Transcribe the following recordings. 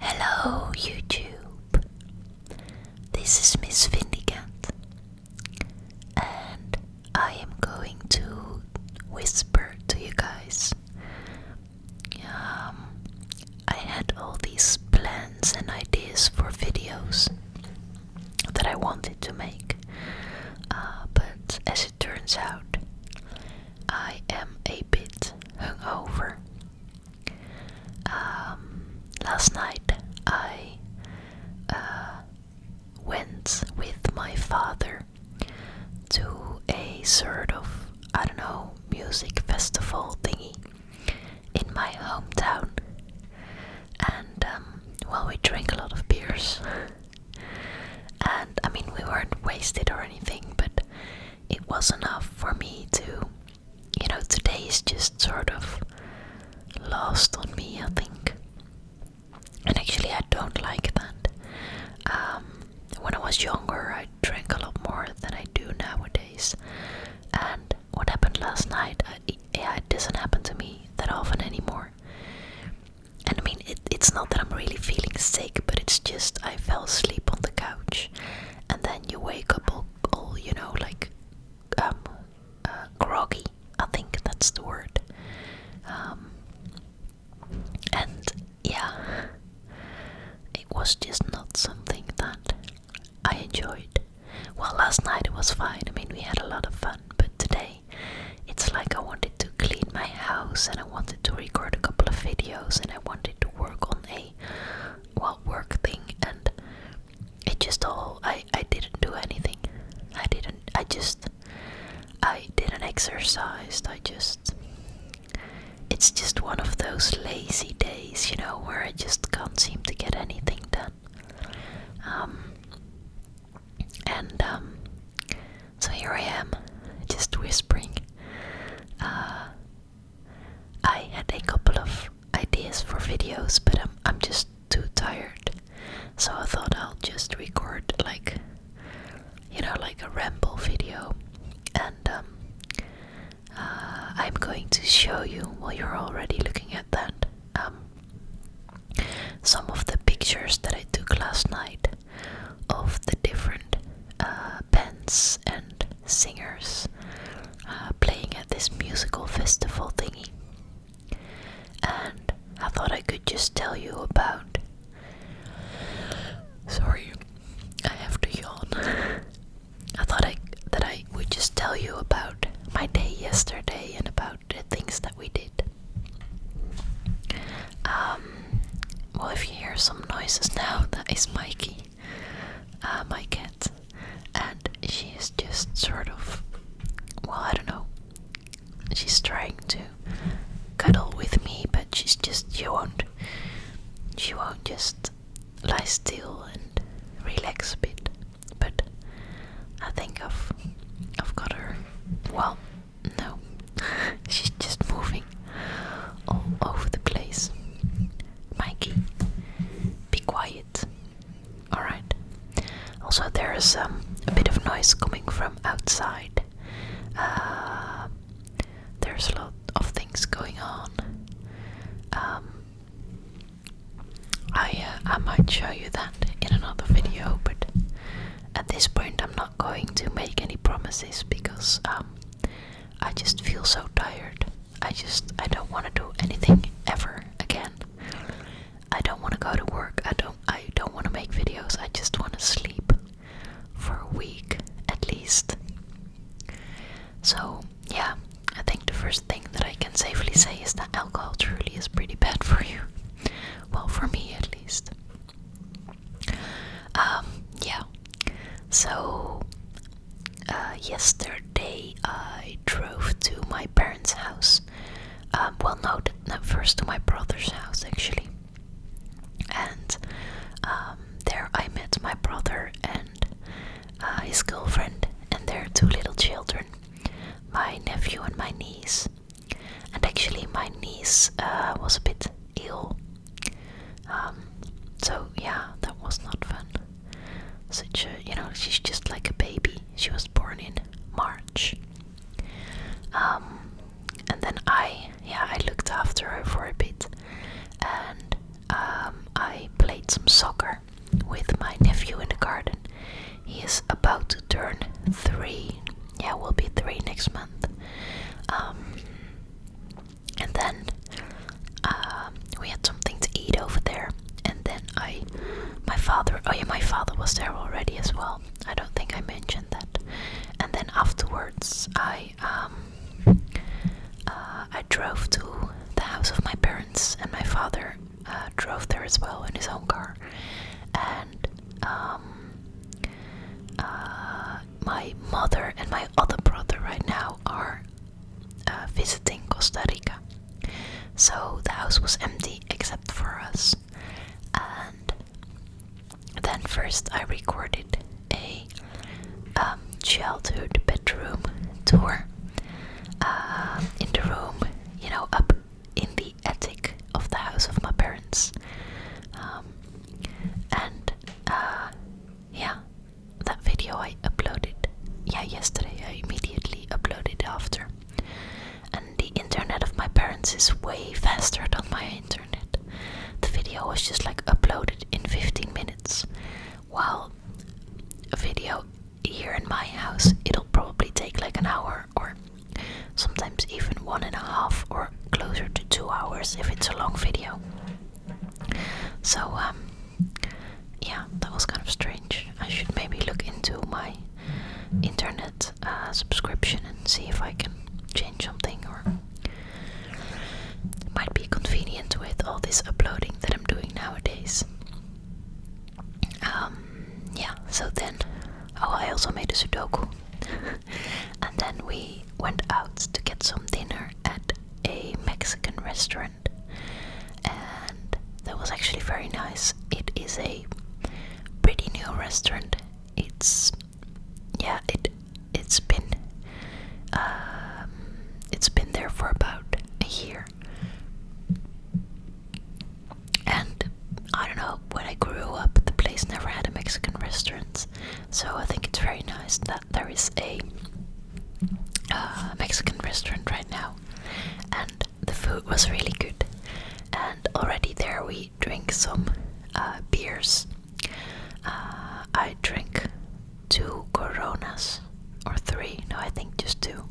Hello YouTube, this is MissVindicat, and I am going to whisper to you guys. I had all these plans and ideas for videos that I wanted to make, but as it turns out, I am a bit hungover. Last night I went with my father to a sort of, music festival thingy in my hometown. And, we drank a lot of beers. And, we weren't wasted or anything, but it was enough for me to, today is just sort of lost on me, I think. And actually I don't like that. When I was younger I drank a lot more than I do nowadays. And what happened last night, it doesn't happen to me that often anymore. And it's not that I'm really feeling sick, but it's just I fell asleep on the couch. And then you wake up all groggy, I think that's the word. And yeah, it was just not something that I enjoyed. Well, last night it was fine, we had a lot of fun, but today it's like I wanted to clean my house and I wanted to record a couple of videos and I wanted to work on a work thing, and it just all, I didn't do anything. I didn't exercise, it's just one of those lazy days, where I just can't seem to get anything done. So here I am, just whispering. I had a couple of ideas for videos, but I'm just too tired. So I thought I'll just record like a ramble video, and I'm going to show you, while you're already looking at that, some of the pictures that I took last night of the different bands and singers playing at this musical festival thingy. And I thought I could just tell you about... Sorry, I have to yawn. I thought that I would just tell you about my day yesterday and about the things that we did. If you hear some noises now, that is Mikey, my cat, and she is just sort of, I don't know, she's trying to cuddle with me, but she won't just lie still and relax a bit. But I think I've got her. Well, no, she's just moving all over the place. Mikey, be quiet. Alright. Also, there's a bit of noise coming from outside. There's a lot of things going on. I might show you that in another video, but at this point I'm not going to make any promises because I just feel so tired. I don't want to do anything ever again. I don't want to go to work. I don't want to make videos. I just want to sleep for a week at least. So yeah, I think the first thing that I can safely say is that alcohol truly is pretty bad for you. Well, for me at least. Yeah. So yesterday I drove to my parents' house. First to my brother's house actually. And there I met my brother and his girlfriend and their two little children, my nephew and my niece. And actually my niece was a bit ill. So yeah, that was not fun. She's just like a baby. She was born in March. And then I looked after her for a bit. garden. He is about to turn 3. Yeah, will be 3 next month. And then we had something to eat over there. And then my father was there already as well. I don't think I mentioned that. And then afterwards, I drove to the house of my parents, and my father drove there as well in his own car. And my mother and my other brother right now are visiting Costa Rica. So the house was empty except for us. And then first I recorded a childhood bedroom tour in the room, up in the attic of the house of my parents. That video I uploaded, yesterday. I immediately uploaded after. And the internet of my parents is way faster than my internet. The video was just uploaded in 15 minutes, while a video here in my house, it'll probably take an hour, or sometimes even 1.5, or closer to 2 hours if it's a long video. So that was kind of strange. I should maybe look into my internet subscription and see if I can change something, or it might be convenient with all this uploading that I'm doing nowadays. So then I also made a Sudoku. And then we went out to get some dinner at a Mexican restaurant, and that was actually very nice. It is a pretty new restaurant. It's been there for about a year. And I don't know, when I grew up, the place never had a Mexican restaurant, so I think it's very nice that there is a Mexican restaurant right now. And the food was really good, and already there we drink some beers. I drank 2 Coronas, or 3, no, I think just 2,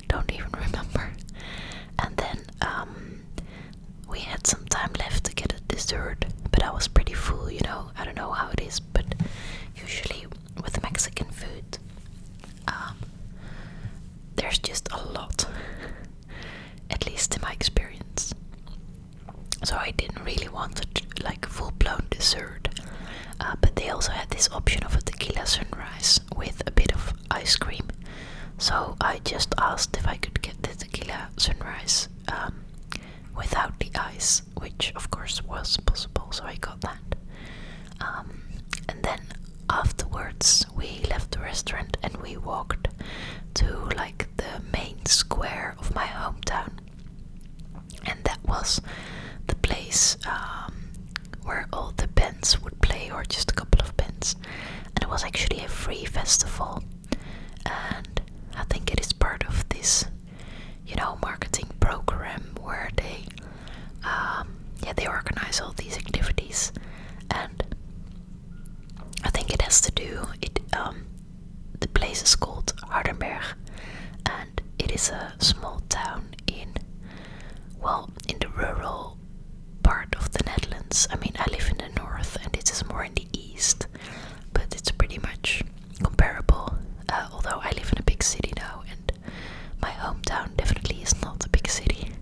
don't even remember. And then we had some time left to get a dessert, but I was pretty full, I don't know how it is, but usually with Mexican food, there's just a lot, at least in my experience. So I didn't really want a full-blown dessert, but they also had this option of a tequila sunrise with a bit of ice cream. So I just asked if I could get the tequila sunrise without the ice, which of course was possible, so I got that. And then afterwards we left the restaurant and we walked to the main square of my hometown, and that was the place where all the bands would play, or just a couple of bands. And it was actually a free festival, and I think it is part of this marketing program where they organize all these activities. And I think it has to do the place is called Hardenberg, and it is a small town in the rural part of the Netherlands. I mean, I live in the north and it is more in the east, but it's pretty much comparable, although I live in a big city now, and my hometown definitely is not a big city.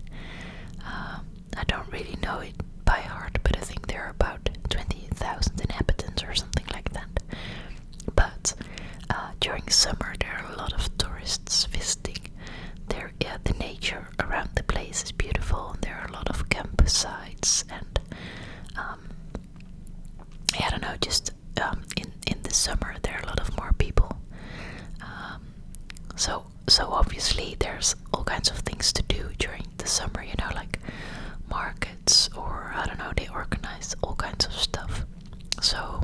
I don't really know it by heart, but I think there are about 20,000 inhabitants or something like that. But during summer there are a lot of tourists visiting. The nature around the place is beautiful, and there are a lot of campsites, and I don't know, just in the summer there are a lot of more people. So obviously there's all kinds of things to do during the summer, like markets, or I don't know, they organize all kinds of stuff. So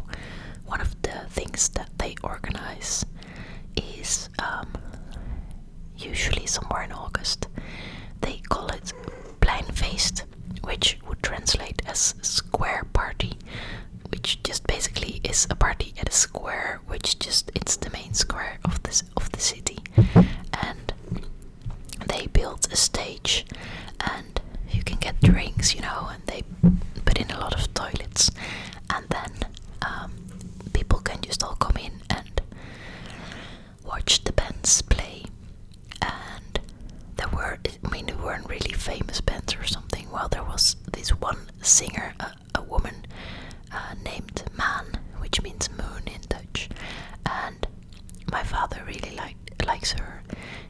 one of the things that they organize is usually somewhere in August. They call it Pleinfeest, which would translate as square party, which just basically is organize a party at a square, which just it's the main square of the city, and they built a stage, and you can get drinks, and they put in a lot of toilets, and then people can just all come in and watch the bands play. And there weren't really famous bands or something. Well, there was this one singer, a woman named Maan, which means moon in Dutch, and my father really likes her.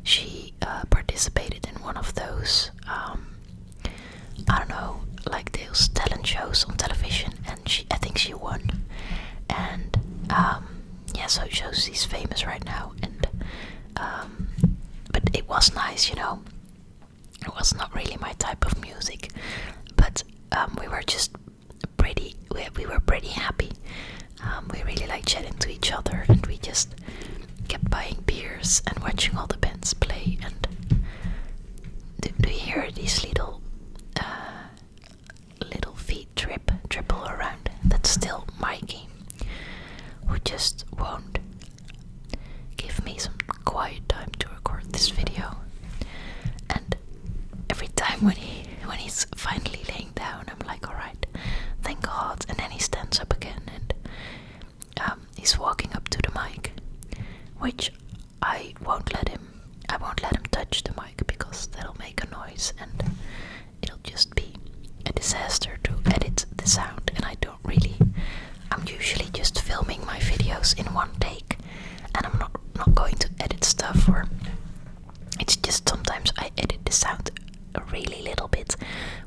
She participated in one of those I don't know, like those talent shows on television, and I think she won. And so she's famous right now. And but it was nice, It was not really my type of music, but we were just we were pretty happy. We really liked chatting to each other, and we just kept buying beers and watching all the bands play. And do you hear these little feet dribble around? That's still Mikey, who just won't give me some quiet time to record this video. And every time when he's finally laying down, I'm like, alright, thank God. And then he stands up again, and he's walking up to the mic, which I won't let him touch the mic, because that'll make a noise and it'll just be a disaster to edit the sound. And I'm usually just filming my videos in one take, and I'm not going to edit stuff, or it's just sometimes I edit the sound a really little bit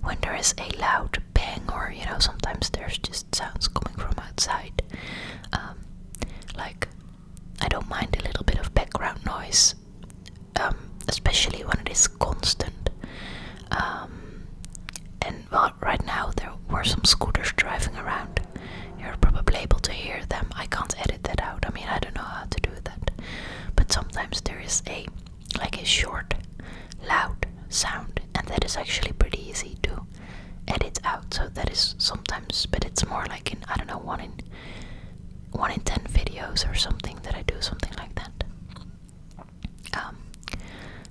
when there is a loud bang, or sometimes there's just sounds coming from outside. Like, I don't mind a little bit of background noise, especially when it is constant. And well, right now there were some scooters driving around. You're probably able to hear them. I can't edit that out. I don't know how to do that. But sometimes there is a short, loud sound, and that is actually pretty easy to edit out. So that is sometimes, but it's more like in, I don't know, 1 in 10 videos or something that I do something like that.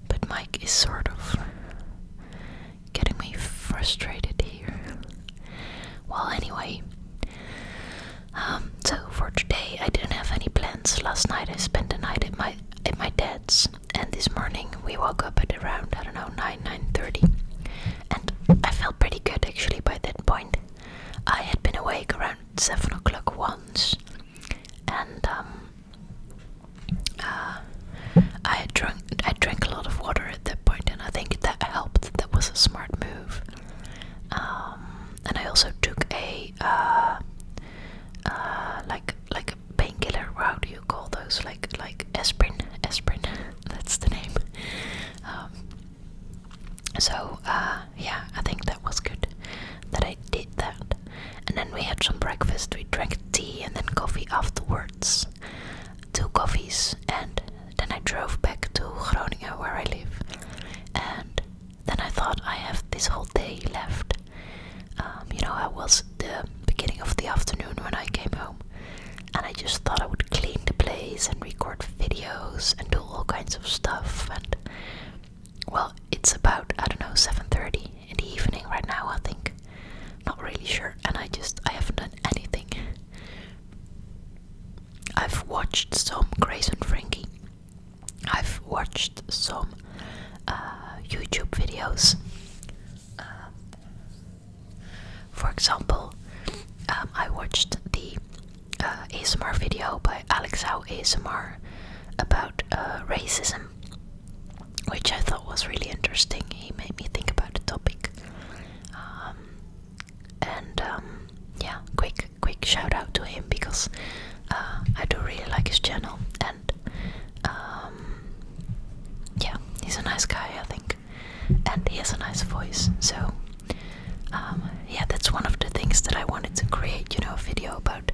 But Mike is sort of getting me frustrated here. Well, anyway, so for today I didn't have any plans. Last night I spent the night at my dad's, and this morning we woke up at around, I don't know, 9:30, and I felt pretty good actually by that point. I had been awake around 7 o'clock once, and I drank a lot of water at that point, and I think that helped. That was a smart move. And I also took a like a painkiller. How do you call those? Like aspirin. That's the name. I think that was good that I did that. And then we had some breakfast. We drank tea and then coffee afterwards. 2 coffees, and then I drove back to Groningen, where I live. And then I thought, I have this whole day left. I was the beginning of the afternoon when I came home, and I just thought I would clean the place and record videos and do all kinds of stuff. And well, it's about, I don't know, 7:30 in the evening right now, I think. Not really sure, and I haven't done anything. I've watched some Grace and Frankie. I've watched some YouTube videos. For example, I watched the ASMR video by Alexau ASMR about racism, which I thought was really interesting. He made me think about the topic. Quick shout out to him, because I do really like his channel, and he's a nice guy, I think, and he has a nice voice. So that's one of the things that I wanted to create, a video about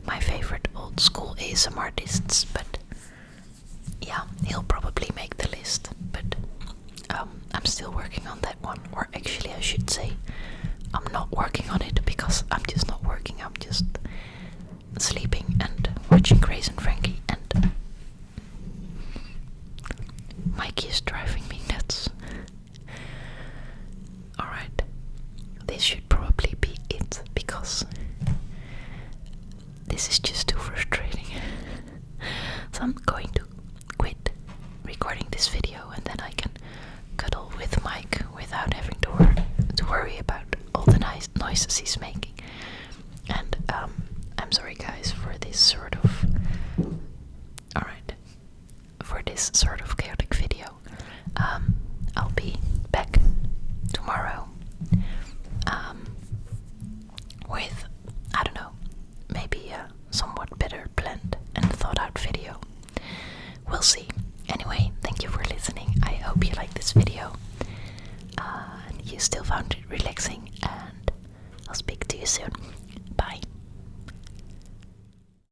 my favorite old school ASMR artists. But he'll probably make the list, but I'm still working on that one. Or actually, I should say, I'm not working on it, because I'm just not working. I'm just sleeping, and this is just too frustrating. So I'm going to quit recording this video, and then I can cuddle with Mike without having to worry about all the nice noises he's making. And I'm sorry guys for this sort